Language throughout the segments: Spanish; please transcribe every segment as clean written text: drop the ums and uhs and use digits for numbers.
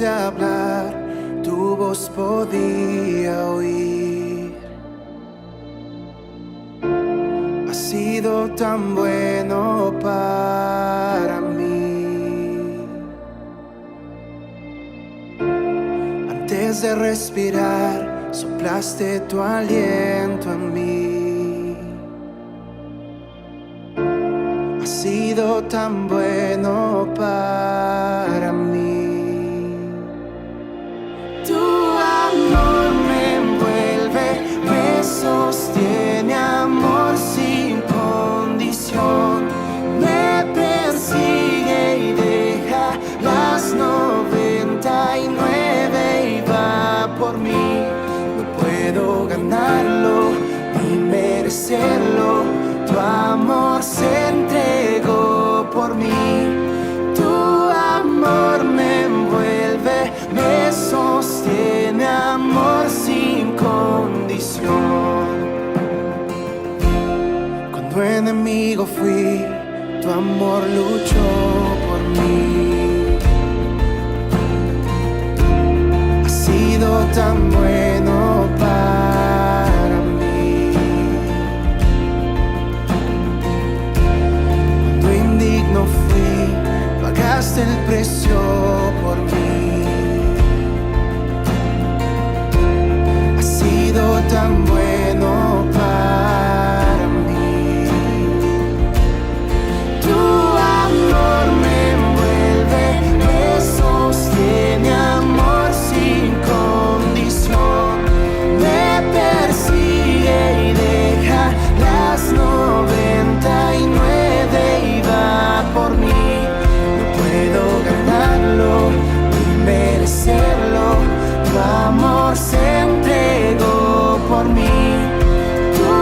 de hablar, tu voz podía oír. Has sido tan bueno para mí. Antes de respirar, soplaste tu aliento en mí. Has sido tan bueno para mí. Tu amor me envuelve, me sostiene, amor sin condición. Me persigue y deja las 99 y va por mí. No puedo ganarlo ni merecerlo. Tu amor se entregó por mí. Tu amor me envuelve, me sostiene, amor sin condición. Cuando enemigo fui, tu amor luchó por mí. Has sido tan bueno para mí. Cuando indigno fui, pagaste el precio por mí. Has sido tan bueno para mí. Tu amor me envuelve, me sostiene, amor sin condición. Me persigue y deja las 99 y va por mí. No puedo ganarlo ni merecerlo. Tu amor se entregó por mí. Tu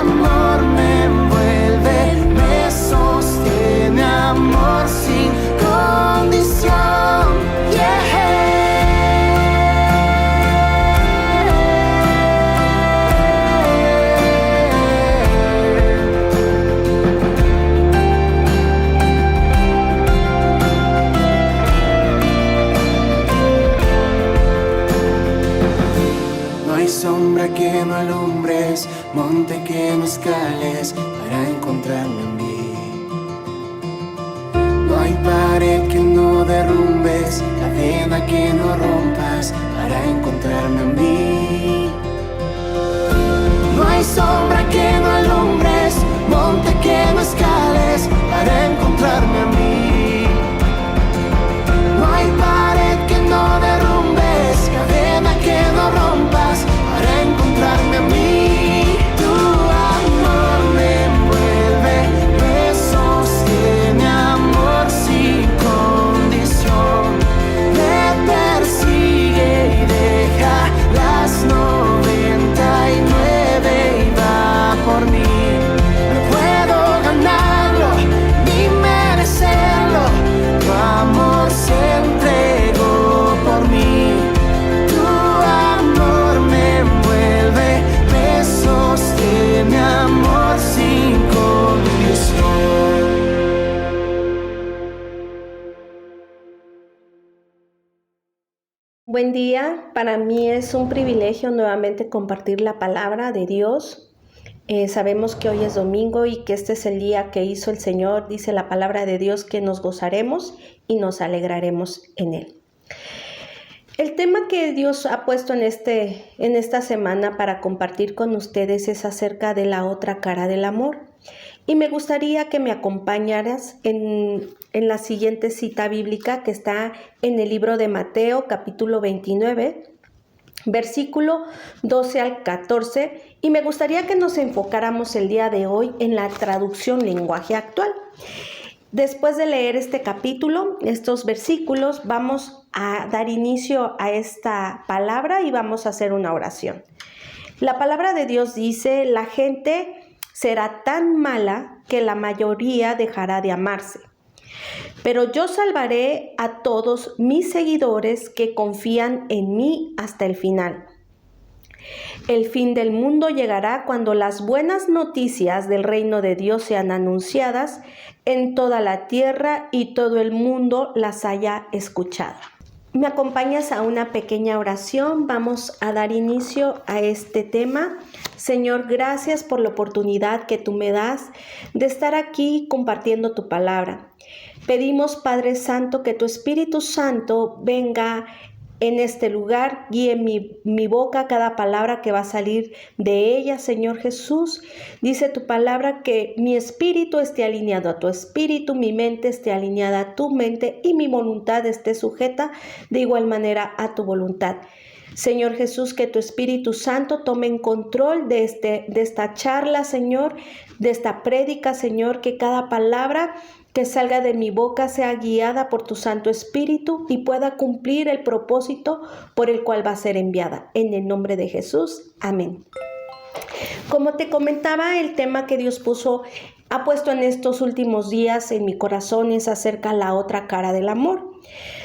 amor me envuelve, me sostiene, amor sin condición. No hay sombra que no alumbres, monte que no escales para encontrarme a mí. No hay pared que no derrumbes, cadena que no rompas para encontrarme a mí. No hay sombra que no alumbres, monte que no escales para encontrarme a mí. No hay pared que no derrumbes, cadena que no rompas para encontrarme a mí. Tu amor me envuelve, me sostiene, amor sin condición. Me persigue y deja las 99 y va por mí. No puedo ganarlo ni merecerlo. Tu amor se entregó por mí. Tu amor me envuelve, me sostiene, amor sin condición. Buen día, para mí es un privilegio nuevamente compartir la palabra de Dios. Sabemos que hoy es domingo y que este es el día que hizo el Señor. Dice la palabra de Dios que nos gozaremos y nos alegraremos en Él. El tema que Dios ha puesto en esta semana para compartir con ustedes es acerca de la otra cara del amor. Y me gustaría que me acompañaras en la siguiente cita bíblica que está en el libro de Mateo, capítulo 29, versículo 12 al 14. Y me gustaría que nos enfocáramos el día de hoy en la traducción lenguaje actual. Después de leer este capítulo, estos versículos, vamos a dar inicio a esta palabra y vamos a hacer una oración. La palabra de Dios dice: la gente será tan mala que la mayoría dejará de amarse. Pero yo salvaré a todos mis seguidores que confían en mí hasta el final. El fin del mundo llegará cuando las buenas noticias del reino de Dios sean anunciadas en toda la tierra y todo el mundo las haya escuchado. ¿Me acompañas a una pequeña oración? Vamos a dar inicio a este tema. Señor, gracias por la oportunidad que tú me das de estar aquí compartiendo tu palabra. Pedimos, Padre Santo, que tu Espíritu Santo venga en este lugar, guíe mi boca, cada palabra que va a salir de ella, Señor Jesús. Dice tu palabra que mi espíritu esté alineado a tu espíritu, mi mente esté alineada a tu mente y mi voluntad esté sujeta de igual manera a tu voluntad. Señor Jesús, que tu Espíritu Santo tome en control de esta charla, Señor, de esta prédica, Señor, que cada palabra que salga de mi boca sea guiada por tu Santo Espíritu y pueda cumplir el propósito por el cual va a ser enviada. En el nombre de Jesús, amén. Como te comentaba, el tema que Dios ha puesto en estos últimos días en mi corazón es acerca de la otra cara del amor.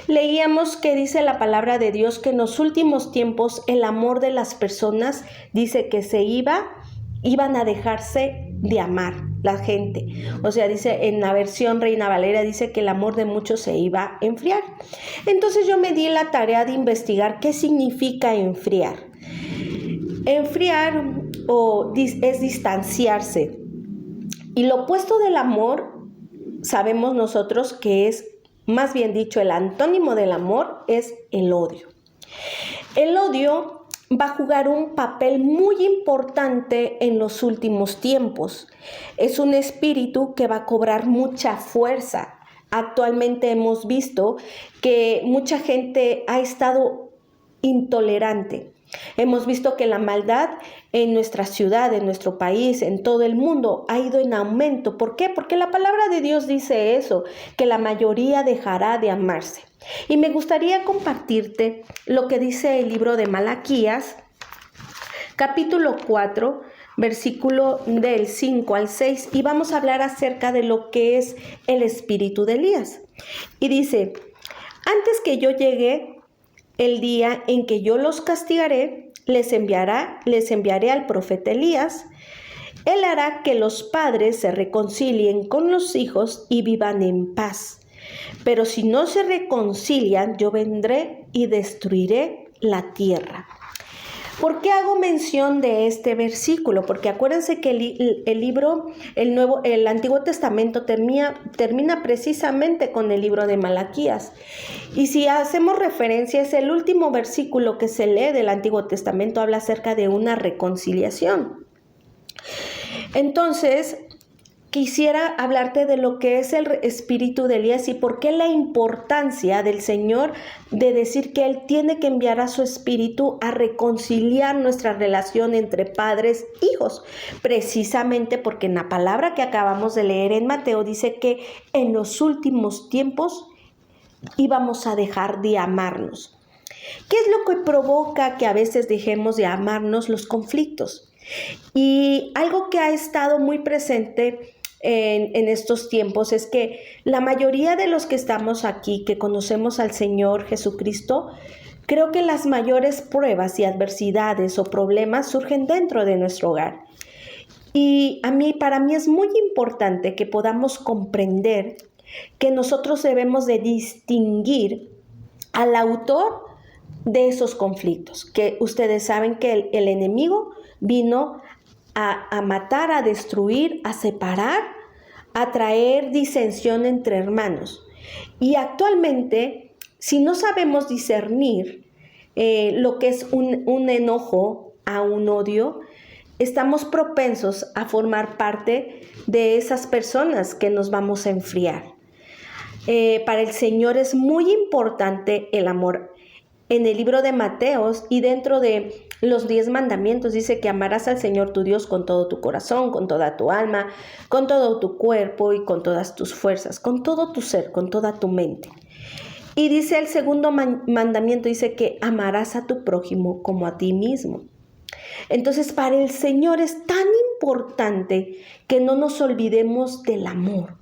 Leíamos que dice la palabra de Dios que en los últimos tiempos el amor de las personas dice que iban a dejarse de amar la gente. O sea, dice en la versión Reina Valera, dice que el amor de muchos se iba a enfriar. Entonces yo me di la tarea de investigar qué significa enfriar. Enfriar es distanciarse. Y lo opuesto del amor, sabemos nosotros que es, más bien dicho, el antónimo del amor es el odio. El odio va a jugar un papel muy importante en los últimos tiempos. Es un espíritu que va a cobrar mucha fuerza. Actualmente hemos visto que mucha gente ha estado intolerante. Hemos visto que la maldad en nuestra ciudad, en nuestro país, en todo el mundo ha ido en aumento. ¿Por qué? Porque la palabra de Dios dice eso, que la mayoría dejará de amarse. Y me gustaría compartirte lo que dice el libro de Malaquías, capítulo 4, versículo del 5 al 6, y vamos a hablar acerca de lo que es el espíritu de Elías. Y dice, antes que yo llegue el día en que yo los castigaré, les enviaré al profeta Elías. Él hará que los padres se reconcilien con los hijos y vivan en paz. Pero si no se reconcilian, yo vendré y destruiré la tierra. ¿Por qué hago mención de este versículo? Porque acuérdense que el Antiguo Testamento termina precisamente con el libro de Malaquías. Y si hacemos referencia, es el último versículo que se lee del Antiguo Testamento, habla acerca de una reconciliación. Entonces, quisiera hablarte de lo que es el espíritu de Elías y por qué la importancia del Señor de decir que Él tiene que enviar a su espíritu a reconciliar nuestra relación entre padres e hijos. Precisamente porque en la palabra que acabamos de leer en Mateo dice que en los últimos tiempos íbamos a dejar de amarnos. ¿Qué es lo que provoca que a veces dejemos de amarnos? Los conflictos. Y algo que ha estado muy presente en estos tiempos es que la mayoría de los que estamos aquí, que conocemos al Señor Jesucristo, creo que las mayores pruebas y adversidades o problemas surgen dentro de nuestro hogar. Y para mí es muy importante que podamos comprender que nosotros debemos de distinguir al autor de esos conflictos, que ustedes saben que el enemigo vino a matar, a destruir, a separar, a traer disensión entre hermanos. Y actualmente, si no sabemos discernir lo que es un enojo a un odio, estamos propensos a formar parte de esas personas que nos vamos a enfriar. Para el Señor es muy importante el amor. En el libro de Mateos y dentro de los 10 mandamientos dice que amarás al Señor tu Dios con todo tu corazón, con toda tu alma, con todo tu cuerpo y con todas tus fuerzas, con todo tu ser, con toda tu mente. Y dice el segundo mandamiento, dice que amarás a tu prójimo como a ti mismo. Entonces, para el Señor es tan importante que no nos olvidemos del amor.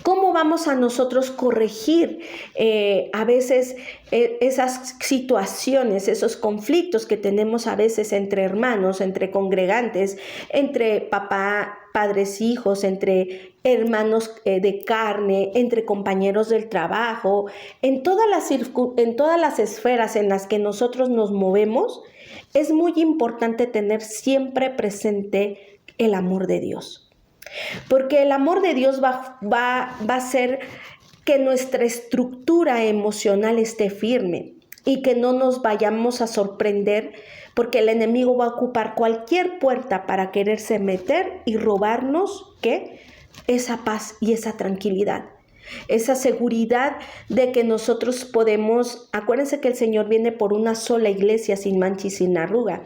¿Cómo vamos a nosotros corregir a veces esas situaciones, esos conflictos que tenemos a veces entre hermanos, entre congregantes, entre padres, hijos, entre hermanos de carne, entre compañeros del trabajo, en todas las esferas en las que nosotros nos movemos? Es muy importante tener siempre presente el amor de Dios. Porque el amor de Dios va a hacer que nuestra estructura emocional esté firme y que no nos vayamos a sorprender, porque el enemigo va a ocupar cualquier puerta para quererse meter y robarnos, ¿qué? Esa paz y esa tranquilidad. Esa seguridad de que nosotros podemos, acuérdense que el Señor viene por una sola iglesia sin mancha y sin arruga.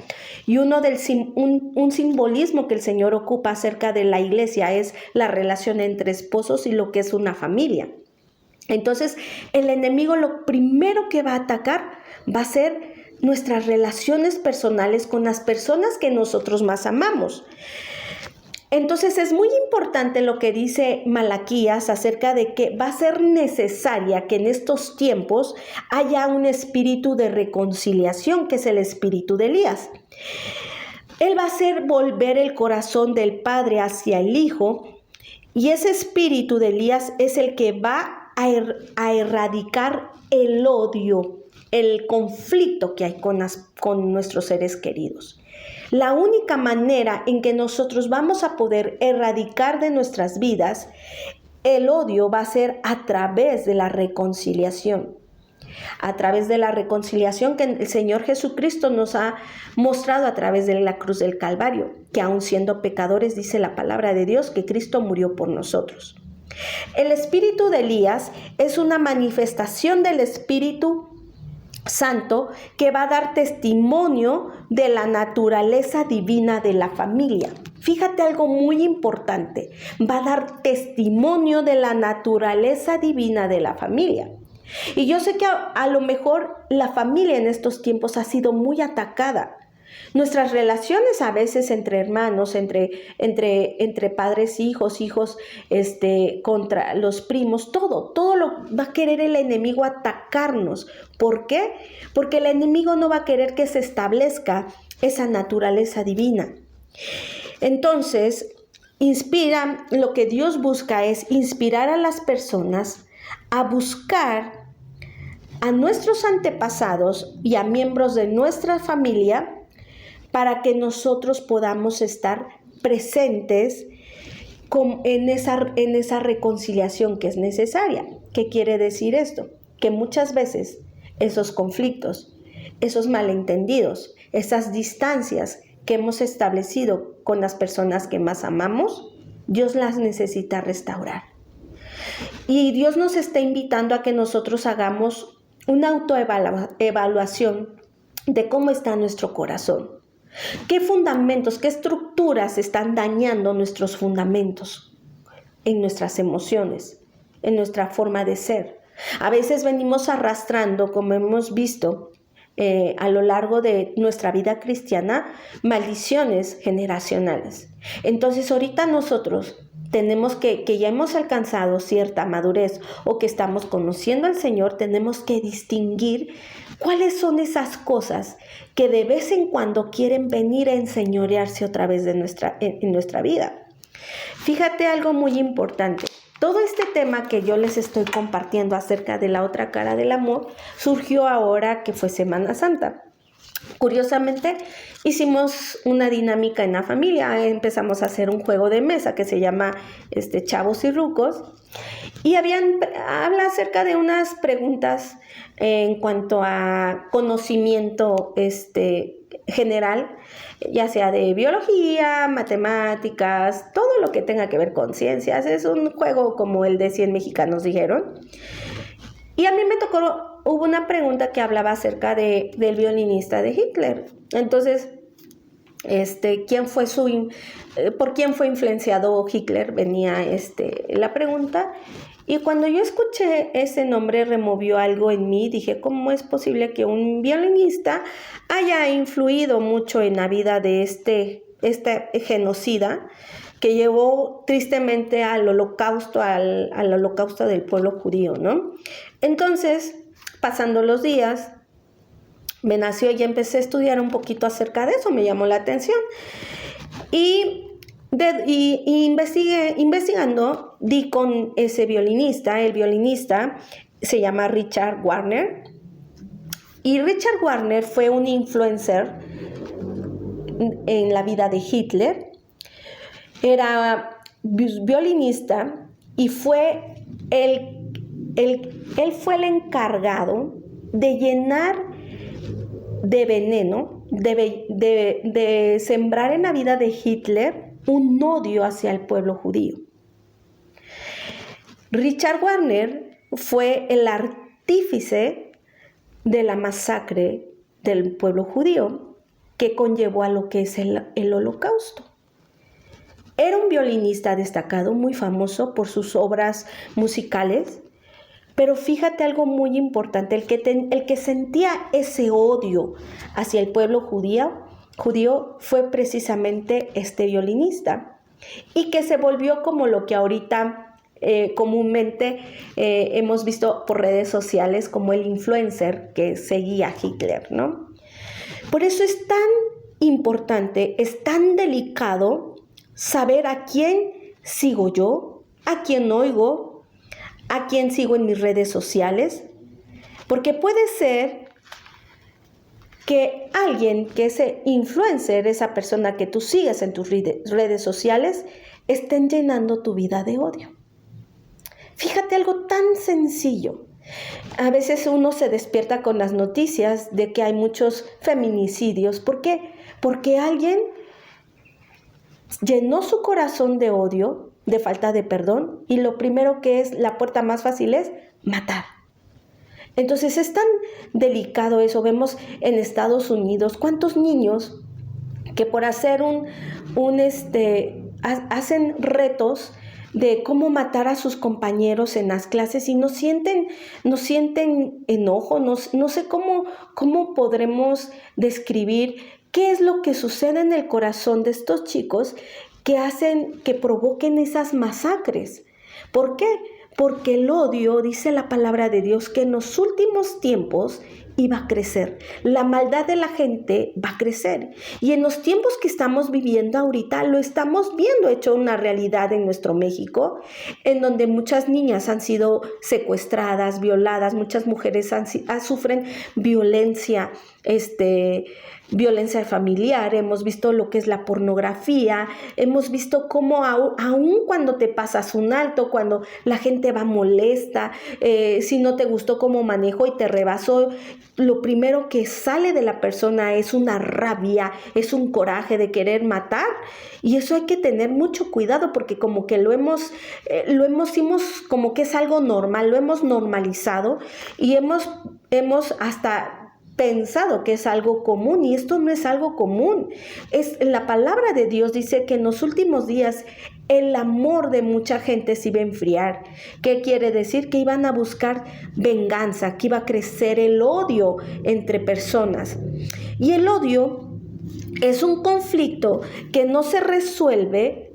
Y un simbolismo que el Señor ocupa acerca de la iglesia es la relación entre esposos y lo que es una familia. Entonces, el enemigo lo primero que va a atacar va a ser nuestras relaciones personales con las personas que nosotros más amamos. Entonces es muy importante lo que dice Malaquías acerca de que va a ser necesaria que en estos tiempos haya un espíritu de reconciliación, que es el espíritu de Elías. Él va a hacer volver el corazón del padre hacia el hijo, y ese espíritu de Elías es el que va a erradicar el odio, el conflicto que hay con nuestros seres queridos. La única manera en que nosotros vamos a poder erradicar de nuestras vidas el odio va a ser a través de la reconciliación. A través de la reconciliación que el Señor Jesucristo nos ha mostrado a través de la cruz del Calvario, que aun siendo pecadores, dice la palabra de Dios, que Cristo murió por nosotros. El espíritu de Elías es una manifestación del Espíritu Santo que va a dar testimonio de la naturaleza divina de la familia. Fíjate algo muy importante, va a dar testimonio de la naturaleza divina de la familia. Y yo sé que a lo mejor la familia en estos tiempos ha sido muy atacada. Nuestras relaciones a veces entre hermanos, entre padres, hijos, contra los primos, todo lo va a querer el enemigo atacarnos. ¿Por qué? Porque el enemigo no va a querer que se establezca esa naturaleza divina. Entonces, lo que Dios busca es inspirar a las personas a buscar a nuestros antepasados y a miembros de nuestra familia para que nosotros podamos estar presentes en esa reconciliación que es necesaria. ¿Qué quiere decir esto? Que muchas veces esos conflictos, esos malentendidos, esas distancias que hemos establecido con las personas que más amamos, Dios las necesita restaurar. Y Dios nos está invitando a que nosotros hagamos una autoevaluación de cómo está nuestro corazón. ¿Qué fundamentos, qué estructuras están dañando nuestros fundamentos en nuestras emociones, en nuestra forma de ser? A veces venimos arrastrando, como hemos visto a lo largo de nuestra vida cristiana, maldiciones generacionales. Entonces ahorita nosotros tenemos que ya hemos alcanzado cierta madurez o que estamos conociendo al Señor, tenemos que distinguir cuáles son esas cosas que de vez en cuando quieren venir a enseñorearse otra vez en nuestra vida. Fíjate algo muy importante. Todo este tema que yo les estoy compartiendo acerca de la otra cara del amor surgió ahora que fue Semana Santa. Curiosamente, hicimos una dinámica en la familia, empezamos a hacer un juego de mesa que se llama Chavos y Rucos, y habla acerca de unas preguntas en cuanto a conocimiento general, ya sea de biología, matemáticas, todo lo que tenga que ver con ciencias. Es un juego como el de 100 mexicanos dijeron. Y a mí me tocó, hubo una pregunta que hablaba acerca del violinista de Hitler. Entonces, ¿por quién fue influenciado Hitler? Venía la pregunta. Y cuando yo escuché ese nombre, removió algo en mí. Dije, ¿cómo es posible que un violinista haya influido mucho en la vida de este genocida? que llevó tristemente al holocausto, al holocausto del pueblo judío, ¿no? Entonces, pasando los días, me nació y empecé a estudiar un poquito acerca de eso, me llamó la atención. Y investigando, di con ese violinista. El violinista se llama Richard Wagner. Y Richard Wagner fue un influencer en la vida de Hitler. Era violinista y él fue el encargado de llenar de veneno, de sembrar en la vida de Hitler un odio hacia el pueblo judío. Richard Wagner fue el artífice de la masacre del pueblo judío que conllevó a lo que es el holocausto. Era un violinista destacado, muy famoso por sus obras musicales, pero fíjate algo muy importante, el que sentía ese odio hacia el pueblo judío fue precisamente este violinista, y que se volvió como lo que ahorita comúnmente hemos visto por redes sociales como el influencer que seguía a Hitler, ¿no? Por eso es tan importante, es tan delicado saber a quién sigo yo, a quién oigo, a quién sigo en mis redes sociales, porque puede ser que alguien, que ese influencer, esa persona que tú sigues en tus redes sociales, estén llenando tu vida de odio. Fíjate algo tan sencillo. A veces uno se despierta con las noticias de que hay muchos feminicidios. ¿Por qué? Porque alguien llenó su corazón de odio, de falta de perdón, y lo primero que es, la puerta más fácil es matar. Entonces es tan delicado eso. Vemos en Estados Unidos cuántos niños que por hacer hacen retos de cómo matar a sus compañeros en las clases y no sienten enojo, no sé cómo podremos describir qué es lo que sucede en el corazón de estos chicos que hacen, que provoquen esas masacres. ¿Por qué? Porque el odio, dice la palabra de Dios, que en los últimos tiempos iba a crecer. La maldad de la gente va a crecer. Y en los tiempos que estamos viviendo ahorita, lo estamos viendo hecho una realidad en nuestro México, en donde muchas niñas han sido secuestradas, violadas, muchas mujeres sufren violencia, violencia familiar. Hemos visto lo que es la pornografía, hemos visto cómo aún cuando te pasas un alto, cuando la gente va molesta, si no te gustó cómo manejó y te rebasó, lo primero que sale de la persona es una rabia, es un coraje de querer matar, y eso hay que tener mucho cuidado porque como que lo hemos como que es algo normal, lo hemos normalizado y hemos hasta pensado que es algo común, y esto no es algo común. La palabra de Dios dice que en los últimos días el amor de mucha gente se iba a enfriar. ¿Qué quiere decir? Que iban a buscar venganza, que iba a crecer el odio entre personas. Y el odio es un conflicto que no se resuelve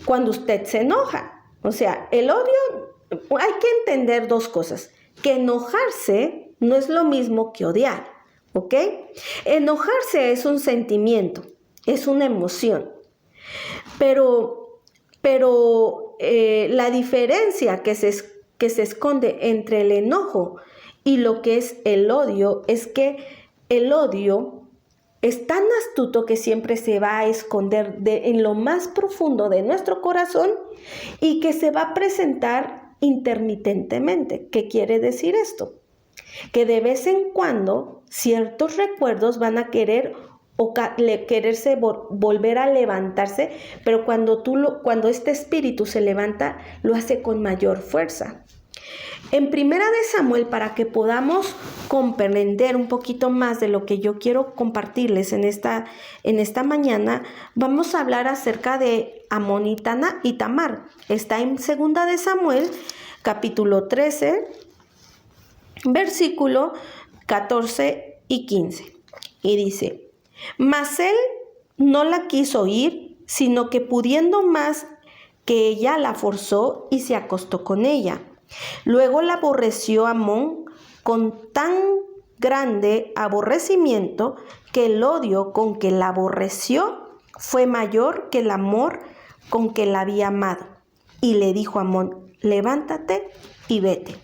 cuando usted se enoja. O sea, el odio, hay que entender dos cosas, que enojarse no es lo mismo que odiar, ¿ok? Enojarse es un sentimiento, es una emoción, pero la diferencia que se esconde entre el enojo y lo que es el odio es que el odio es tan astuto que siempre se va a esconder en lo más profundo de nuestro corazón y que se va a presentar intermitentemente. ¿Qué quiere decir esto? Que de vez en cuando ciertos recuerdos van a quererse volver a levantarse, pero cuando este espíritu se levanta, lo hace con mayor fuerza. En Primera de Samuel, para que podamos comprender un poquito más de lo que yo quiero compartirles en esta mañana, vamos a hablar acerca de Amón y Tamar. Está en Segunda de Samuel, capítulo 13, versículo 14 y 15. Y dice: mas él no la quiso oír, sino que pudiendo más que ella, la forzó y se acostó con ella. Luego la aborreció Amón con tan grande aborrecimiento que el odio con que la aborreció fue mayor que el amor con que la había amado. Y le dijo a Amón: levántate y vete.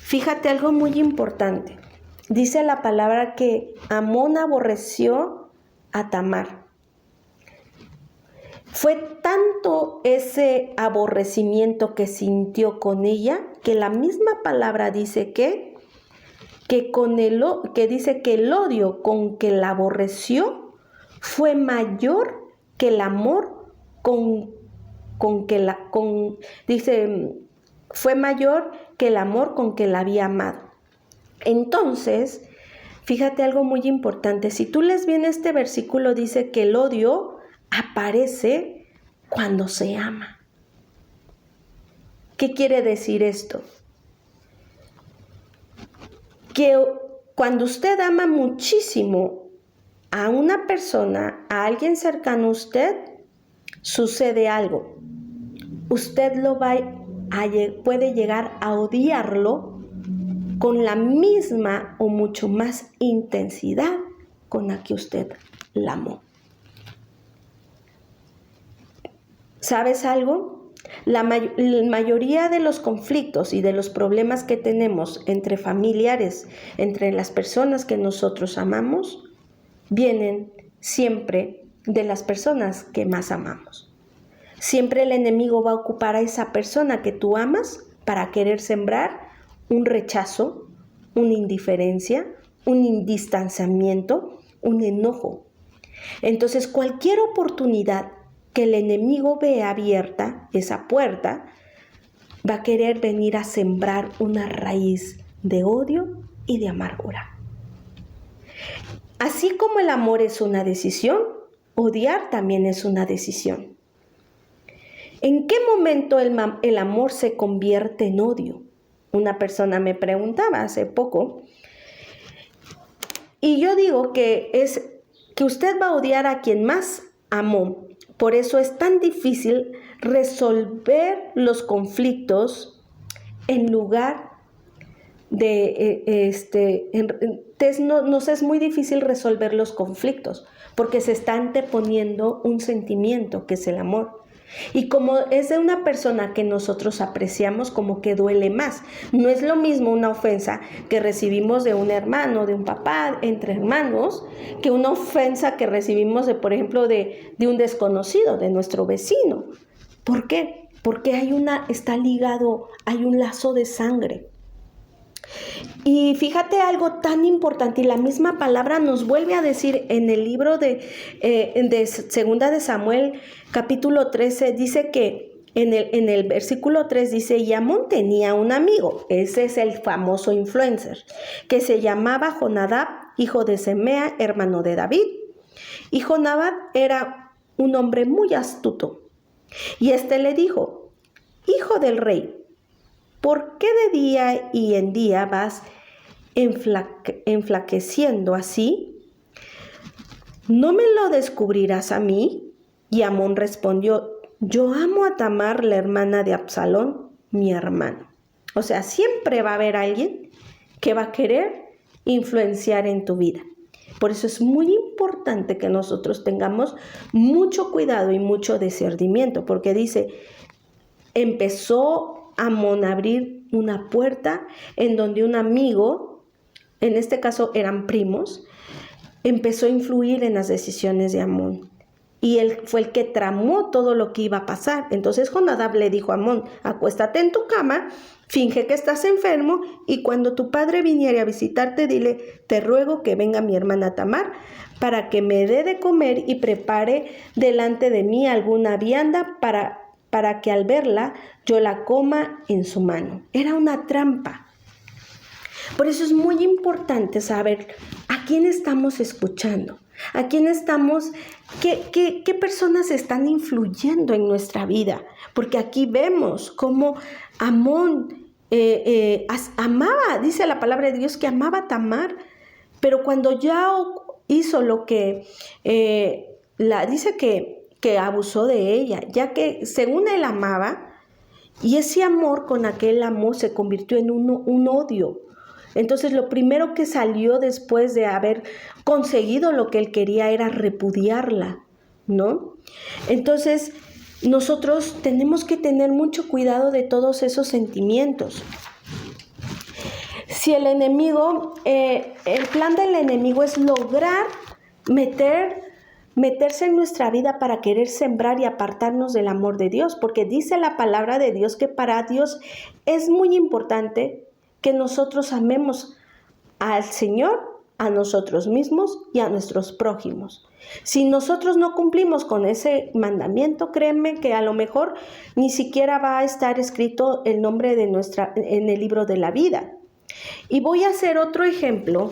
Fíjate algo muy importante. Dice la palabra que Amón aborreció a Tamar. Fue tanto ese aborrecimiento que sintió con ella que la misma palabra dice que dice que el odio con que la aborreció fue mayor que el amor fue mayor que el amor con que la había amado. Entonces, fíjate algo muy importante. Si tú lees bien este versículo, dice que el odio aparece cuando se ama. ¿Qué quiere decir esto? Que cuando usted ama muchísimo a una persona, a alguien cercano a usted, sucede algo. Usted puede llegar a odiarlo con la misma o mucho más intensidad con la que usted la amó. ¿Sabes algo? La mayoría de los conflictos y de los problemas que tenemos entre familiares, entre las personas que nosotros amamos, vienen siempre de las personas que más amamos. Siempre el enemigo va a ocupar a esa persona que tú amas para querer sembrar un rechazo, una indiferencia, un distanciamiento, un enojo. Entonces, cualquier oportunidad que el enemigo vea abierta, esa puerta, va a querer venir a sembrar una raíz de odio y de amargura. Así como el amor es una decisión, odiar también es una decisión. ¿En qué momento el amor se convierte en odio? Una persona me preguntaba hace poco, y yo digo que es que usted va a odiar a quien más amó. Por eso es tan difícil resolver los conflictos en lugar de, nos es muy difícil resolver los conflictos porque se está anteponiendo un sentimiento que es el amor. Y como es de una persona que nosotros apreciamos, como que duele más. No es lo mismo una ofensa que recibimos de un hermano, de un papá, entre hermanos, que una ofensa que recibimos de, por ejemplo, de un desconocido, de nuestro vecino. ¿Por qué? Porque está ligado, hay un lazo de sangre. Y fíjate algo tan importante, y la misma palabra nos vuelve a decir en el libro de Segunda de Samuel, capítulo 13, dice que en el versículo 3 dice: y Amón tenía un amigo, ese es el famoso influencer, que se llamaba Jonadab, hijo de Semea, hermano de David. Y Jonadab era un hombre muy astuto. Y le dijo: hijo del rey, ¿por qué de día y en día vas enflaqueciendo así? ¿No me lo descubrirás a mí? Y Amón respondió: yo amo a Tamar, la hermana de Absalón, mi hermano. O sea, siempre va a haber alguien que va a querer influenciar en tu vida. Por eso es muy importante que nosotros tengamos mucho cuidado y mucho discernimiento, porque dice, empezó Amón a abrir una puerta en donde un amigo, en este caso eran primos, empezó a influir en las decisiones de Amón. Y él fue el que tramó todo lo que iba a pasar. Entonces Jonadab le dijo a Amón: acuéstate en tu cama, finge que estás enfermo, y cuando tu padre viniere a visitarte, dile: te ruego que venga mi hermana Tamar para que me dé de comer y prepare delante de mí alguna vianda para que al verla yo la coma en su mano. Era una trampa. Por eso es muy importante saber a quién estamos escuchando, a quién estamos, qué personas están influyendo en nuestra vida. Porque aquí vemos cómo Amón amaba, dice la palabra de Dios que amaba a Tamar, pero cuando ya hizo lo que dice que abusó de ella, ya que según él amaba, y ese amor con aquel amor se convirtió en un odio. Entonces lo primero que salió después de haber conseguido lo que él quería era repudiarla, ¿no? Entonces nosotros tenemos que tener mucho cuidado de todos esos sentimientos. Si el enemigo, el plan del enemigo es lograr meterse en nuestra vida para querer sembrar y apartarnos del amor de Dios, porque dice la palabra de Dios que para Dios es muy importante que nosotros amemos al Señor, a nosotros mismos y a nuestros prójimos. Si nosotros no cumplimos con ese mandamiento, créeme que a lo mejor ni siquiera va a estar escrito el nombre en el libro de la vida. Y voy a hacer otro ejemplo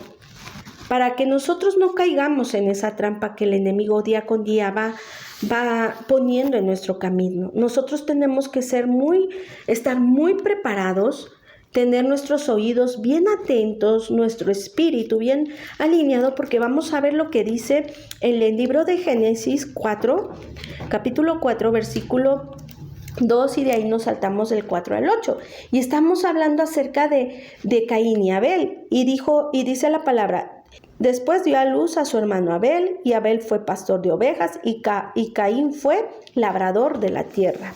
para que nosotros no caigamos en esa trampa que el enemigo día con día va poniendo en nuestro camino. Nosotros tenemos que estar muy preparados, tener nuestros oídos bien atentos, nuestro espíritu bien alineado, porque vamos a ver lo que dice en el libro de Génesis 4, capítulo 4, versículo 2, y de ahí nos saltamos del 4 al 8. Y estamos hablando acerca de Caín y Abel. Y dice la palabra: después dio a luz a su hermano Abel, y Abel fue pastor de ovejas, y Caín fue labrador de la tierra.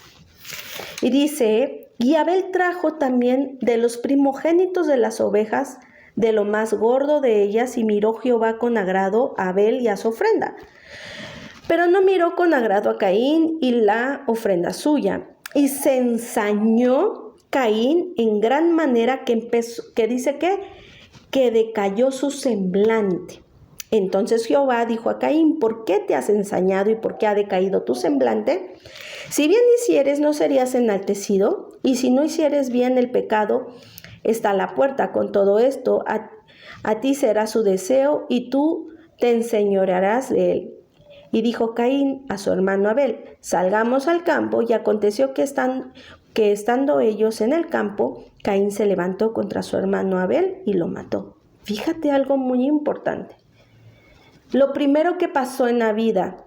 Y dice: y Abel trajo también de los primogénitos de las ovejas, de lo más gordo de ellas, y miró Jehová con agrado a Abel y a su ofrenda. Pero no miró con agrado a Caín y la ofrenda suya. Y se ensañó Caín en gran manera que dice que decayó su semblante. Entonces Jehová dijo a Caín: ¿por qué te has ensañado y por qué ha decaído tu semblante? Si bien hicieres, ¿no serías enaltecido? Y si no hicieres bien, el pecado está a la puerta. Con todo esto, a ti será su deseo y tú te enseñorearás de él. Y dijo Caín a su hermano Abel: salgamos al campo. Y aconteció que estando ellos en el campo, Caín se levantó contra su hermano Abel y lo mató. Fíjate algo muy importante. Lo primero que pasó en la vida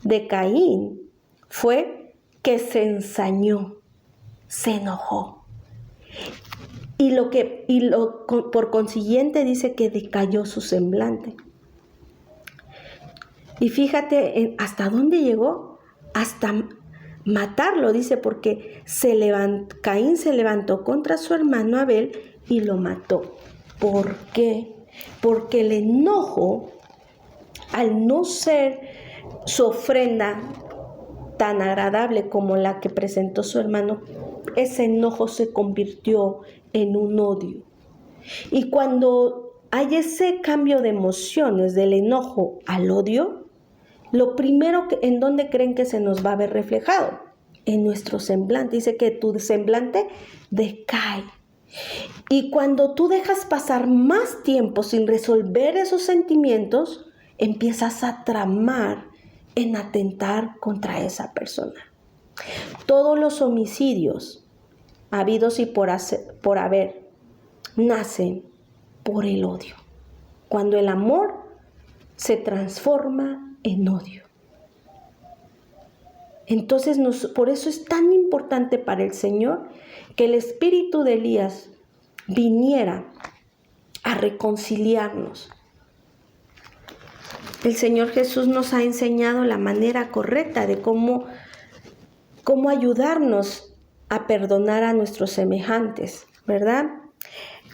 de Caín fue que se ensañó, se enojó. Por consiguiente dice que decayó su semblante. Y fíjate hasta dónde llegó, hasta matarlo, dice, porque Caín se levantó contra su hermano Abel y lo mató. ¿Por qué? Porque el enojo, al no ser su ofrenda tan agradable como la que presentó su hermano, ese enojo se convirtió en un odio. Y cuando hay ese cambio de emociones del enojo al odio, lo primero ¿en dónde creen que se nos va a ver reflejado? En nuestro semblante. Dice que tu semblante decae. Y cuando tú dejas pasar más tiempo sin resolver esos sentimientos, empiezas a tramar en atentar contra esa persona. Todos los homicidios habidos y por haber nacen por el odio. Cuando el amor se transforma en odio. Entonces, por eso es tan importante para el Señor que el espíritu de Elías viniera a reconciliarnos. El Señor Jesús nos ha enseñado la manera correcta de cómo ayudarnos a perdonar a nuestros semejantes, ¿verdad?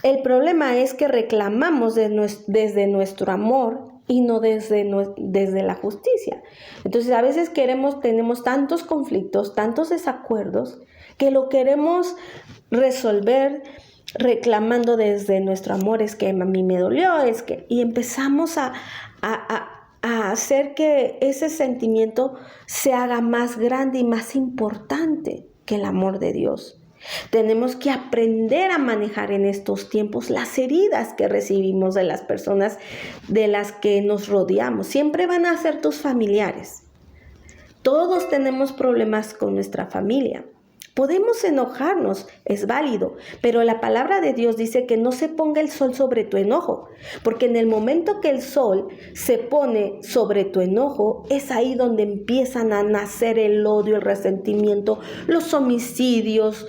El problema es que reclamamos desde nuestro amor y no desde la justicia. Entonces a veces tenemos tantos conflictos, tantos desacuerdos, que lo queremos resolver reclamando desde nuestro amor. Es que a mí me dolió, y empezamos a hacer que ese sentimiento se haga más grande y más importante que el amor de Dios. Tenemos que aprender a manejar en estos tiempos las heridas que recibimos de las personas de las que nos rodeamos. Siempre van a ser tus familiares. Todos tenemos problemas con nuestra familia, Podemos enojarnos, es válido, pero la palabra de Dios dice que no se ponga el sol sobre tu enojo, porque en el momento que el sol se pone sobre tu enojo, es ahí donde empiezan a nacer el odio, el resentimiento, los homicidios,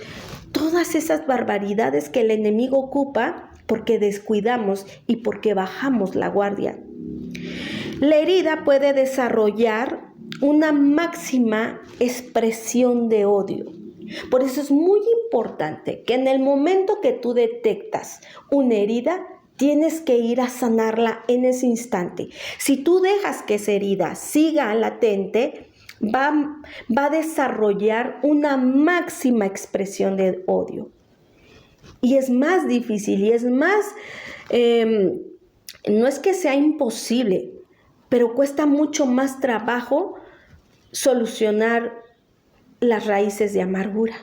todas esas barbaridades que el enemigo ocupa porque descuidamos y porque bajamos la guardia. La herida puede desarrollar una máxima expresión de odio. Por eso es muy importante que en el momento que tú detectas una herida, tienes que ir a sanarla en ese instante. Si tú dejas que esa herida siga latente, va a desarrollar una máxima expresión de odio. Y es más difícil y es más, no es que sea imposible, pero cuesta mucho más trabajo solucionar las raíces de amargura,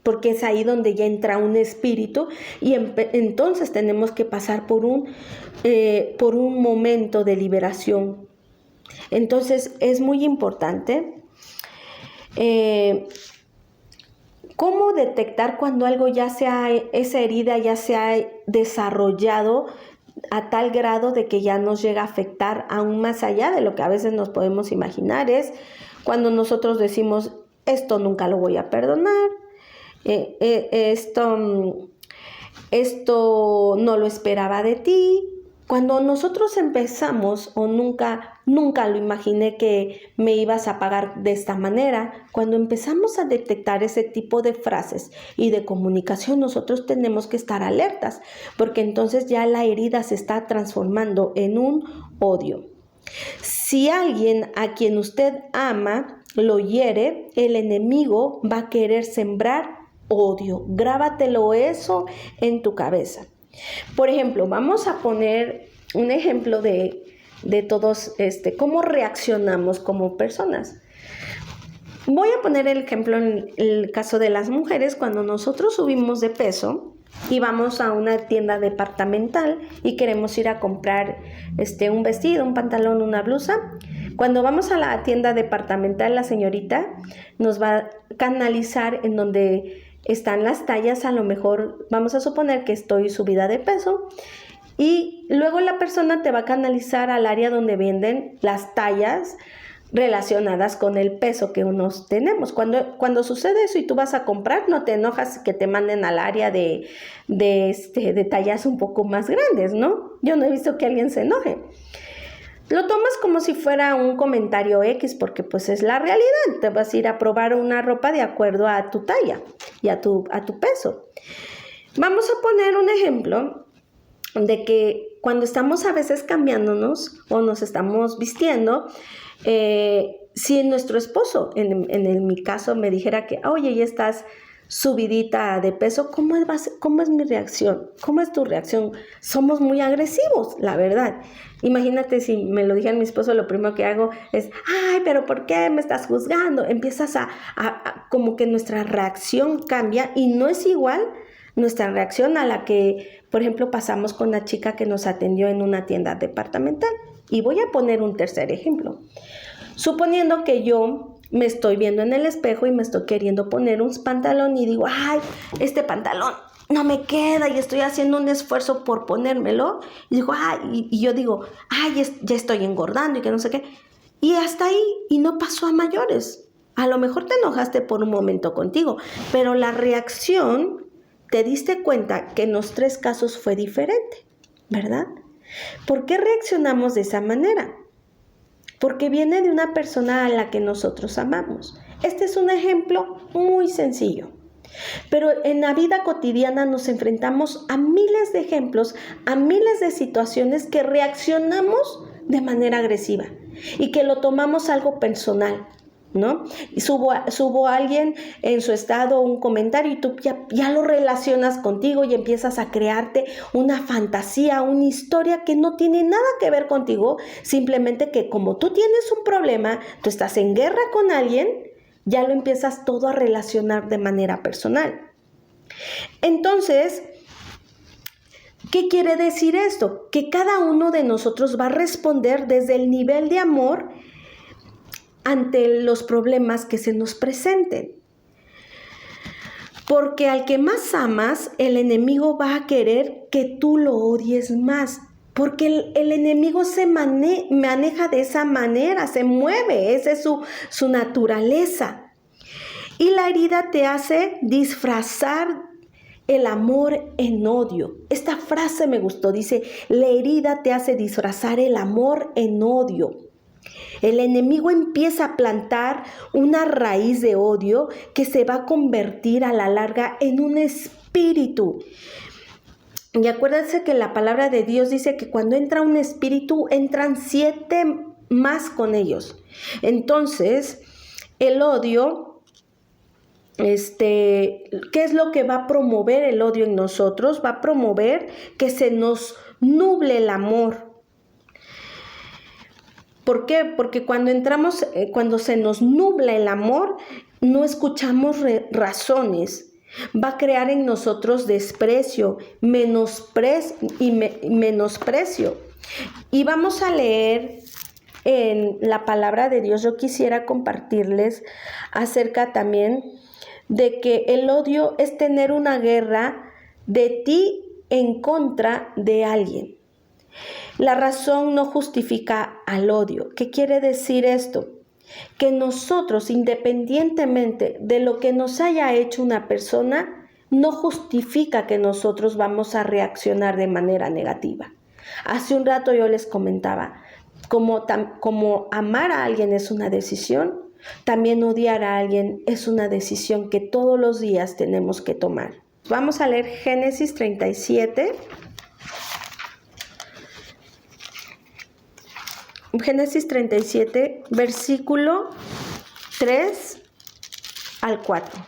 porque es ahí donde ya entra un espíritu y entonces tenemos que pasar por un momento de liberación. Entonces es muy importante cómo detectar cuando algo esa herida ya se ha desarrollado a tal grado de que ya nos llega a afectar aún más allá de lo que a veces nos podemos imaginar. Es cuando nosotros decimos, esto nunca lo voy a perdonar, esto no lo esperaba de ti. Cuando nosotros empezamos, o nunca lo imaginé que me ibas a pagar de esta manera, cuando empezamos a detectar ese tipo de frases y de comunicación, nosotros tenemos que estar alertas, porque entonces ya la herida se está transformando en un odio. Si alguien a quien usted ama lo hiere, el enemigo va a querer sembrar odio. Grábatelo eso en tu cabeza. Por ejemplo, vamos a poner un ejemplo de todos, cómo reaccionamos como personas. Voy a poner el ejemplo en el caso de las mujeres. Cuando nosotros subimos de peso y vamos a una tienda departamental y queremos ir a comprar un vestido, un pantalón, una blusa, cuando vamos a la tienda departamental, la señorita nos va a canalizar en donde están las tallas. A lo mejor vamos a suponer que estoy subida de peso y luego la persona te va a canalizar al área donde venden las tallas relacionadas con el peso que unos tenemos. Cuando sucede eso y tú vas a comprar, no te enojas que te manden al área de tallas un poco más grandes, ¿no? Yo no he visto que alguien se enoje. Lo tomas como si fuera un comentario X, porque pues es la realidad. Te vas a ir a probar una ropa de acuerdo a tu talla y a tu peso. Vamos a poner un ejemplo de que cuando estamos a veces cambiándonos o nos estamos vistiendo, si nuestro esposo, en mi caso, me dijera que, oye, ya estás subidita de peso, ¿cómo es mi reacción? ¿Cómo es tu reacción? Somos muy agresivos, la verdad. Imagínate si me lo dijera mi esposo, lo primero que hago es, ay, pero ¿por qué me estás juzgando? Empiezas como que nuestra reacción cambia y no es igual nuestra reacción a la que, por ejemplo, pasamos con la chica que nos atendió en una tienda departamental. Y voy a poner un tercer ejemplo. Suponiendo que yo me estoy viendo en el espejo y me estoy queriendo poner un pantalón y digo, ay, este pantalón no me queda y estoy haciendo un esfuerzo por ponérmelo. Y digo, ay, y yo digo, ay, ya estoy engordando y que no sé qué. Y hasta ahí, y no pasó a mayores. A lo mejor te enojaste por un momento contigo, pero la reacción, te diste cuenta que en los 3 casos fue diferente, ¿verdad? ¿Por qué reaccionamos de esa manera? Porque viene de una persona a la que nosotros amamos. Este es un ejemplo muy sencillo. Pero en la vida cotidiana nos enfrentamos a miles de ejemplos, a miles de situaciones que reaccionamos de manera agresiva y que lo tomamos algo personal, ¿no? Y subo a alguien en su estado un comentario y tú ya lo relacionas contigo y empiezas a crearte una fantasía, una historia que no tiene nada que ver contigo, simplemente que como tú tienes un problema, tú estás en guerra con alguien, ya lo empiezas todo a relacionar de manera personal. Entonces, ¿qué quiere decir esto? Que cada uno de nosotros va a responder desde el nivel de amor ante los problemas que se nos presenten. Porque al que más amas, el enemigo va a querer que tú lo odies más. Porque el enemigo se maneja de esa manera, se mueve, esa es su naturaleza. Y la herida te hace disfrazar el amor en odio. Esta frase me gustó, dice, la herida te hace disfrazar el amor en odio. El enemigo empieza a plantar una raíz de odio que se va a convertir a la larga en un espíritu. Y acuérdense que la palabra de Dios dice que cuando entra un espíritu, entran 7 más con ellos. Entonces, el odio, ¿qué es lo que va a promover el odio en nosotros? Va a promover que se nos nuble el amor. ¿Por qué? Porque cuando se nos nubla el amor, no escuchamos razones. Va a crear en nosotros desprecio, menosprecio. Y vamos a leer en la palabra de Dios. Yo quisiera compartirles acerca también de que el odio es tener una guerra de ti en contra de alguien. La razón no justifica al odio. ¿Qué quiere decir esto? Que nosotros, independientemente de lo que nos haya hecho una persona, no justifica que nosotros vamos a reaccionar de manera negativa. Hace un rato yo les comentaba, como amar a alguien es una decisión, también odiar a alguien es una decisión que todos los días tenemos que tomar. Vamos a leer Génesis 37. Génesis 37, versículo 3 al 4.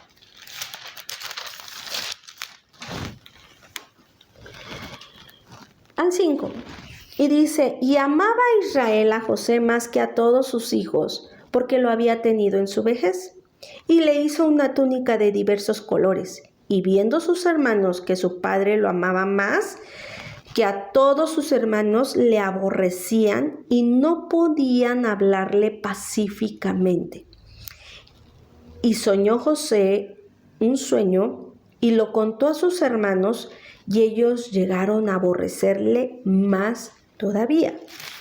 Al 5. Y dice, y amaba a Israel a José más que a todos sus hijos, porque lo había tenido en su vejez. Y le hizo una túnica de diversos colores. Y viendo sus hermanos que su padre lo amaba más, que a todos sus hermanos le aborrecían y no podían hablarle pacíficamente. Y soñó José un sueño y lo contó a sus hermanos y ellos llegaron a aborrecerle más todavía.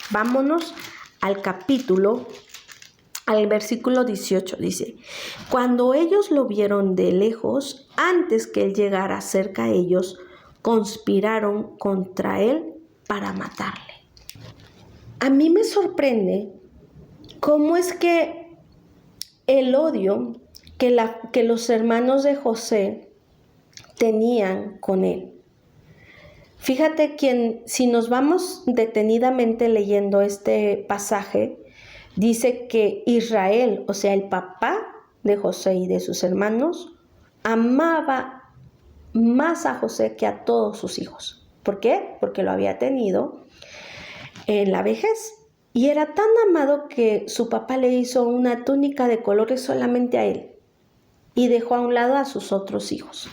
Vámonos al versículo 18, dice, cuando ellos lo vieron de lejos, antes que él llegara cerca a ellos, conspiraron contra él para matarle. A mí me sorprende cómo es que el odio que los hermanos de José tenían con él. Fíjate que si nos vamos detenidamente leyendo este pasaje, dice que Israel, o sea, el papá de José y de sus hermanos, amaba más a José que a todos sus hijos. ¿Por qué? Porque lo había tenido en la vejez. Y era tan amado que su papá le hizo una túnica de colores solamente a él y dejó a un lado a sus otros hijos.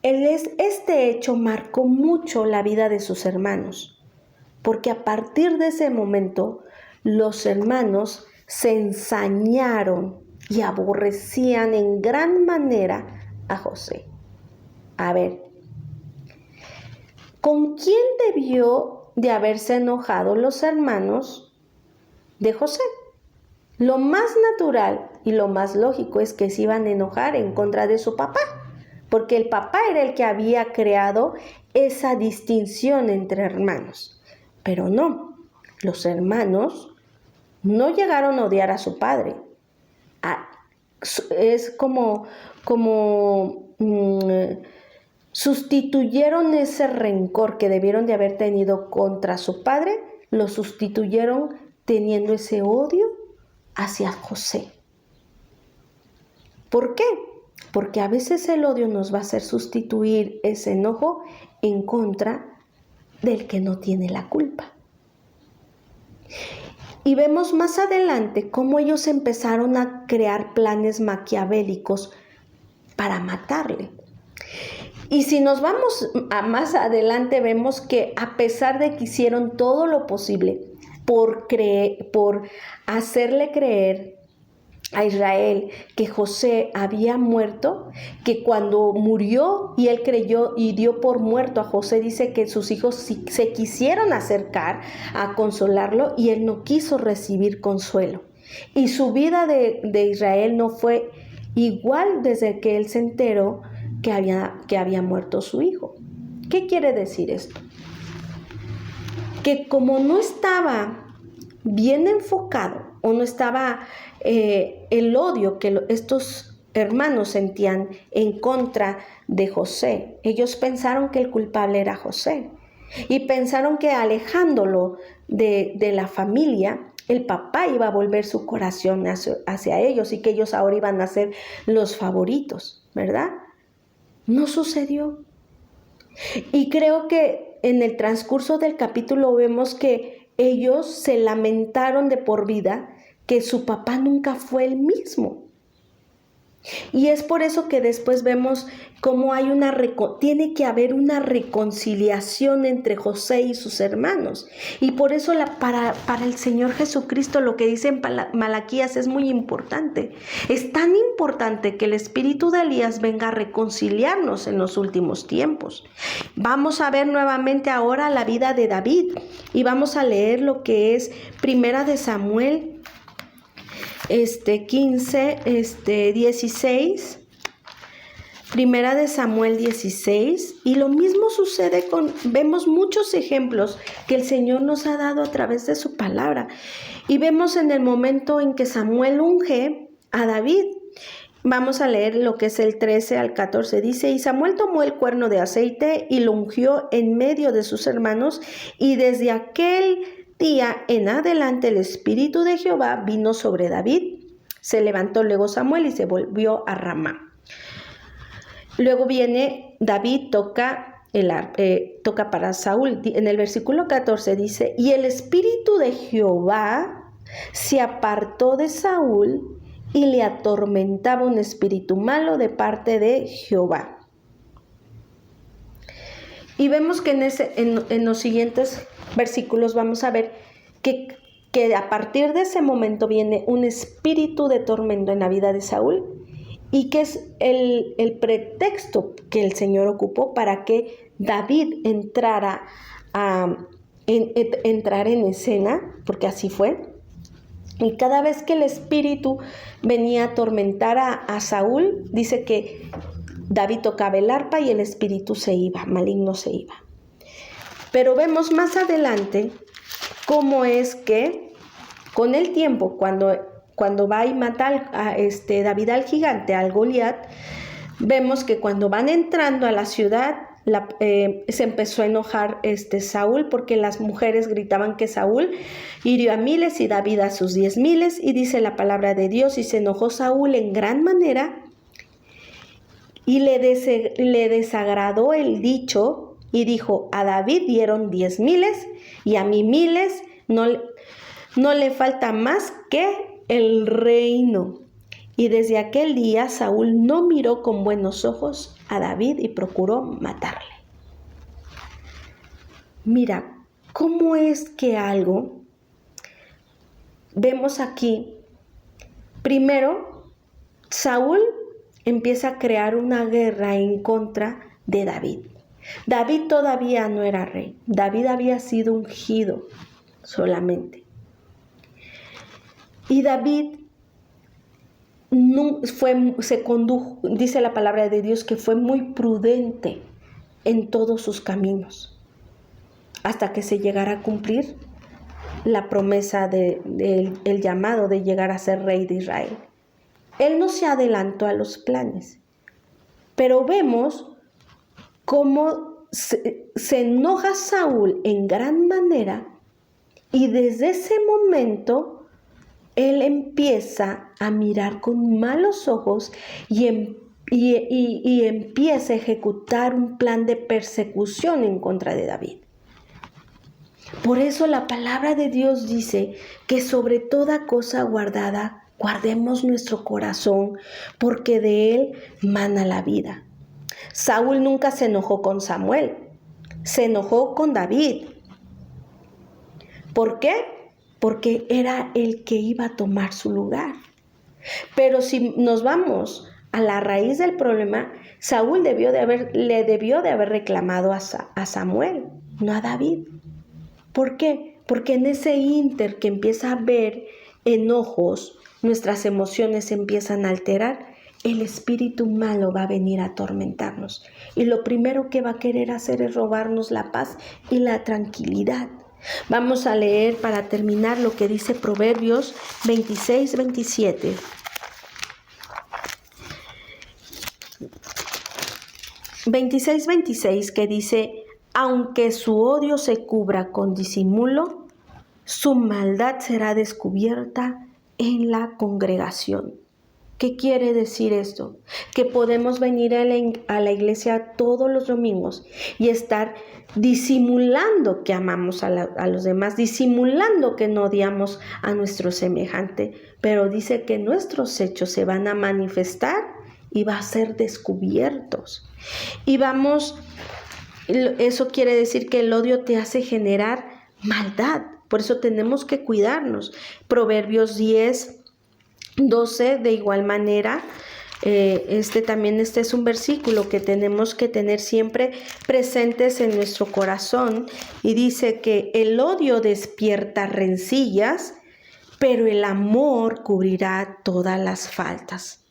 Este hecho marcó mucho la vida de sus hermanos, porque a partir de ese momento los hermanos se ensañaron y aborrecían en gran manera a José. A ver, ¿con quién debió de haberse enojado los hermanos de José? Lo más natural y lo más lógico es que se iban a enojar en contra de su papá, porque el papá era el que había creado esa distinción entre hermanos. Pero no, los hermanos no llegaron a odiar a su padre. Es como sustituyeron ese rencor que debieron de haber tenido contra su padre, lo sustituyeron teniendo ese odio hacia José. ¿Por qué? Porque a veces el odio nos va a hacer sustituir ese enojo en contra del que no tiene la culpa. Y vemos más adelante cómo ellos empezaron a crear planes maquiavélicos para matarle. Y si nos vamos a más adelante, vemos que a pesar de que hicieron todo lo posible por hacerle creer a Israel que José había muerto, que cuando murió y él creyó y dio por muerto a José, dice que sus hijos se quisieron acercar a consolarlo y él no quiso recibir consuelo. Y su vida de Israel no fue igual desde que él se enteró que había muerto su hijo. ¿Qué quiere decir esto? Que como no estaba bien enfocado o no estaba el odio que estos hermanos sentían en contra de José, ellos pensaron que el culpable era José y pensaron que alejándolo de la familia, el papá iba a volver su corazón hacia ellos y que ellos ahora iban a ser los favoritos, ¿verdad? No sucedió. Y creo que en el transcurso del capítulo vemos que ellos se lamentaron de por vida que su papá nunca fue el mismo. Y es por eso que después vemos cómo tiene que haber una reconciliación entre José y sus hermanos. Y por eso para el Señor Jesucristo lo que dice en Malaquías es muy importante. Es tan importante que el espíritu de Elías venga a reconciliarnos en los últimos tiempos. Vamos a ver nuevamente ahora la vida de David y vamos a leer lo que es Primera de Samuel 16, Primera de Samuel 16, y lo mismo sucede vemos muchos ejemplos que el Señor nos ha dado a través de su palabra. Y vemos en el momento en que Samuel unge a David. Vamos a leer lo que es el 13 al 14. Dice, y Samuel tomó el cuerno de aceite y lo ungió en medio de sus hermanos, y desde aquel día en adelante el espíritu de Jehová vino sobre David. Se levantó luego Samuel y se volvió a Ramá. Luego viene David, toca para Saúl. En el versículo 14 dice, y el espíritu de Jehová se apartó de Saúl y le atormentaba un espíritu malo de parte de Jehová. Y vemos que en los siguientes versículos vamos a ver que a partir de ese momento viene un espíritu de tormento en la vida de Saúl y que es el pretexto que el Señor ocupó para que David entrara en escena, porque así fue. Y cada vez que el espíritu venía a atormentar a Saúl, dice que David tocaba el arpa y el espíritu se iba, maligno se iba. Pero vemos más adelante cómo es que con el tiempo, cuando va y mata a David al gigante, al Goliat, vemos que cuando van entrando a la ciudad, se empezó a enojar Saúl porque las mujeres gritaban que Saúl hirió a miles y David a sus 10,000, y dice la palabra de Dios, y se enojó Saúl en gran manera y le desagradó el dicho y dijo, a David dieron 10,000 y a mí 1,000, no le falta más que el reino. Y desde aquel día Saúl no miró con buenos ojos a David y procuró matarle. Mira, ¿cómo es que vemos aquí? Primero, Saúl empieza a crear una guerra en contra de David. David todavía no era rey. David había sido ungido solamente. Y David se condujo, dice la palabra de Dios, que fue muy prudente en todos sus caminos, hasta que se llegara a cumplir la promesa el llamado de llegar a ser rey de Israel. Él no se adelantó a los planes, pero vemos cómo se enoja Saúl en gran manera, y desde ese momento él empieza a mirar con malos ojos y empieza a ejecutar un plan de persecución en contra de David. Por eso la palabra de Dios dice que sobre toda cosa guardada, guardemos nuestro corazón, porque de él mana la vida. Saúl nunca se enojó con Samuel, se enojó con David. ¿Por qué? Porque era el que iba a tomar su lugar. Pero si nos vamos a la raíz del problema, Saúl le debió de haber reclamado a Samuel, no a David. ¿Por qué? Porque en ese ínter que empieza a haber enojos, nuestras emociones empiezan a alterar, el espíritu malo va a venir a atormentarnos. Y lo primero que va a querer hacer es robarnos la paz y la tranquilidad. Vamos a leer para terminar lo que dice Proverbios 26-27. Que dice: aunque su odio se cubra con disimulo, su maldad será descubierta en la congregación. ¿Qué quiere decir esto? Que podemos venir a la iglesia todos los domingos y estar disimulando que amamos a los demás, disimulando que no odiamos a nuestro semejante, pero dice que nuestros hechos se van a manifestar y va a ser descubiertos. Eso quiere decir que el odio te hace generar maldad, por eso tenemos que cuidarnos. Proverbios 10:12, de igual manera, este es un versículo que tenemos que tener siempre presentes en nuestro corazón, y dice que el odio despierta rencillas, pero el amor cubrirá todas las faltas.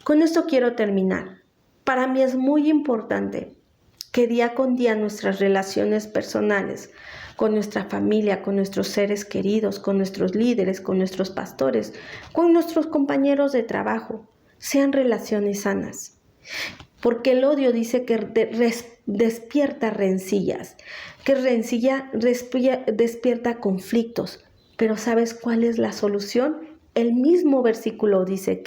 Con esto quiero terminar. Para mí es muy importante que día con día nuestras relaciones personales, con nuestra familia, con nuestros seres queridos, con nuestros líderes, con nuestros pastores, con nuestros compañeros de trabajo, sean relaciones sanas. Porque el odio dice que despierta rencillas, que rencilla despierta conflictos. Pero ¿sabes cuál es la solución? El mismo versículo dice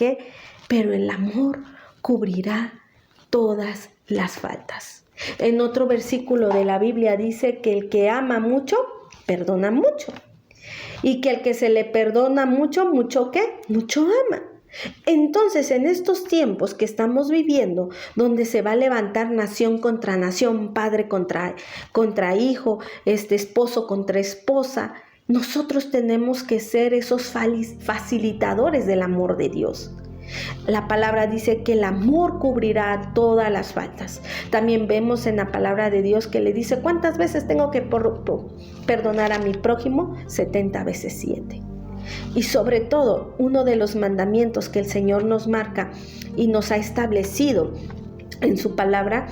pero el amor cubrirá todas las faltas. En otro versículo de la Biblia dice que el que ama mucho, perdona mucho. Y que el que se le perdona mucho, ¿mucho qué? Mucho ama. Entonces, en estos tiempos que estamos viviendo, donde se va a levantar nación contra nación, padre contra hijo, esposo contra esposa, nosotros tenemos que ser esos facilitadores del amor de Dios. La palabra dice que el amor cubrirá todas las faltas. También vemos en la palabra de Dios que le dice: ¿cuántas veces tengo que perdonar a mi prójimo? 70 veces 7. Y sobre todo, uno de los mandamientos que el Señor nos marca y nos ha establecido en su palabra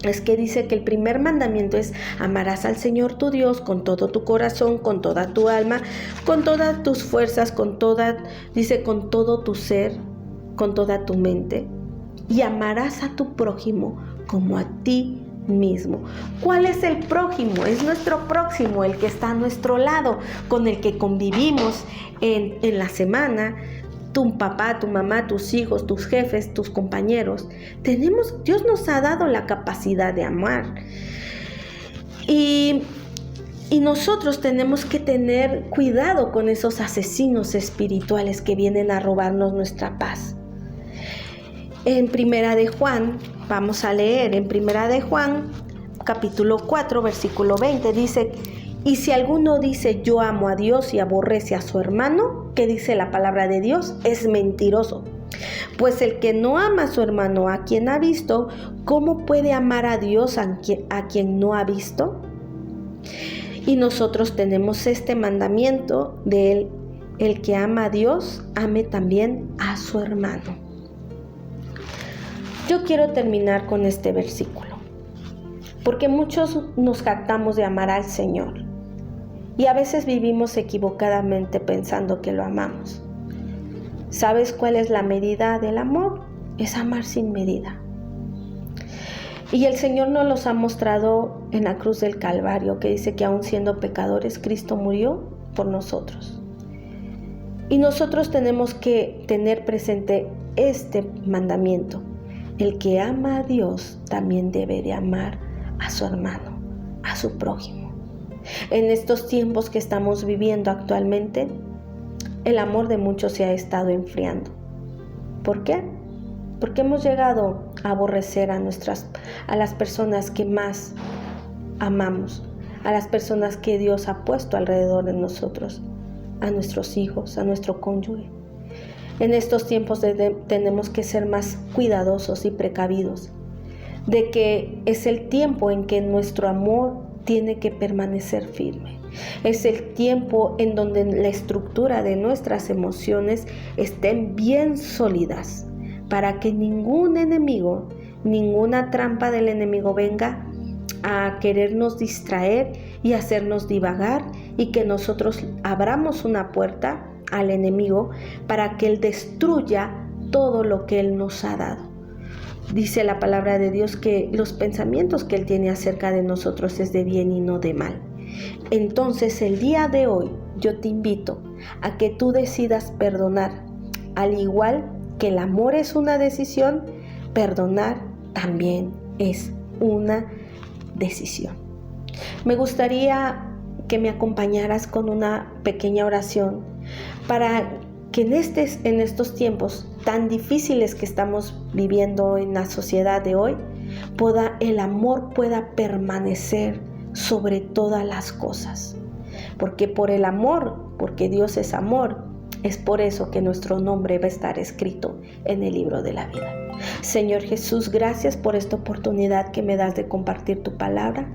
es que dice que el primer mandamiento es: amarás al Señor tu Dios con todo tu corazón, con toda tu alma, con todas tus fuerzas, con todo tu ser, con toda tu mente, y amarás a tu prójimo como a ti mismo. ¿Cuál es el prójimo? Es nuestro próximo, el que está a nuestro lado, con el que convivimos en la semana. Tu papá, tu mamá, tus hijos, tus jefes, tus compañeros. Dios nos ha dado la capacidad de amar. Y nosotros tenemos que tener cuidado con esos asesinos espirituales que vienen a robarnos nuestra paz. En Primera de Juan, vamos a leer en Primera de Juan, capítulo 4, versículo 20, dice: y si alguno dice yo amo a Dios y aborrece a su hermano, ¿qué dice la palabra de Dios? Es mentiroso. Pues el que no ama a su hermano a quien ha visto, ¿cómo puede amar a Dios a quien no ha visto? Y nosotros tenemos este mandamiento de él: el que ama a Dios, ame también a su hermano. Yo quiero terminar con este versículo, porque muchos nos jactamos de amar al Señor y a veces vivimos equivocadamente pensando que lo amamos. ¿Sabes cuál es la medida del amor? Es amar sin medida. Y el Señor nos los ha mostrado en la cruz del Calvario, que dice que aun siendo pecadores, Cristo murió por nosotros. Y nosotros tenemos que tener presente este mandamiento: el que ama a Dios también debe de amar a su hermano, a su prójimo. En estos tiempos que estamos viviendo actualmente, el amor de muchos se ha estado enfriando. ¿Por qué? Porque hemos llegado a aborrecer a las personas que más amamos, a las personas que Dios ha puesto alrededor de nosotros, a nuestros hijos, a nuestro cónyuge. En estos tiempos tenemos que ser más cuidadosos y precavidos, de que es el tiempo en que nuestro amor tiene que permanecer firme. Es el tiempo en donde la estructura de nuestras emociones estén bien sólidas, para que ningún enemigo, ninguna trampa del enemigo venga a querernos distraer y hacernos divagar, y que nosotros abramos una puerta al enemigo para que él destruya todo lo que él nos ha dado. Dice la palabra de Dios que los pensamientos que él tiene acerca de nosotros es de bien y no de mal. Entonces el día de hoy yo te invito a que tú decidas perdonar. Al igual que el amor es una decisión, perdonar también es una decisión. Me gustaría que me acompañaras con una pequeña oración para que en estos tiempos tan difíciles que estamos viviendo en la sociedad de hoy, el amor pueda permanecer sobre todas las cosas. Porque por el amor, porque Dios es amor, es por eso que nuestro nombre va a estar escrito en el libro de la vida. Señor Jesús, gracias por esta oportunidad que me das de compartir tu palabra.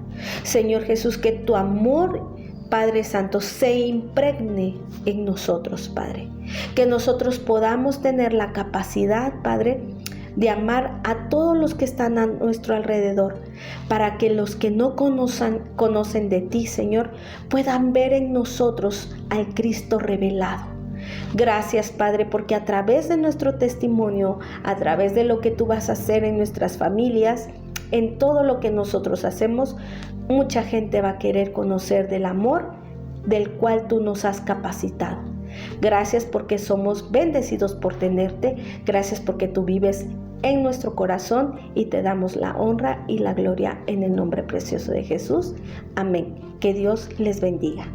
Señor Jesús, que tu amor, Padre Santo, se impregne en nosotros, Padre. Que nosotros podamos tener la capacidad, Padre, de amar a todos los que están a nuestro alrededor, para que los que no conocen de ti, Señor, puedan ver en nosotros al Cristo revelado. Gracias, Padre, porque a través de nuestro testimonio, a través de lo que tú vas a hacer en nuestras familias, en todo lo que nosotros hacemos, mucha gente va a querer conocer del amor del cual tú nos has capacitado. Gracias porque somos bendecidos por tenerte. Gracias porque tú vives en nuestro corazón y te damos la honra y la gloria en el nombre precioso de Jesús. Amén. Que Dios les bendiga.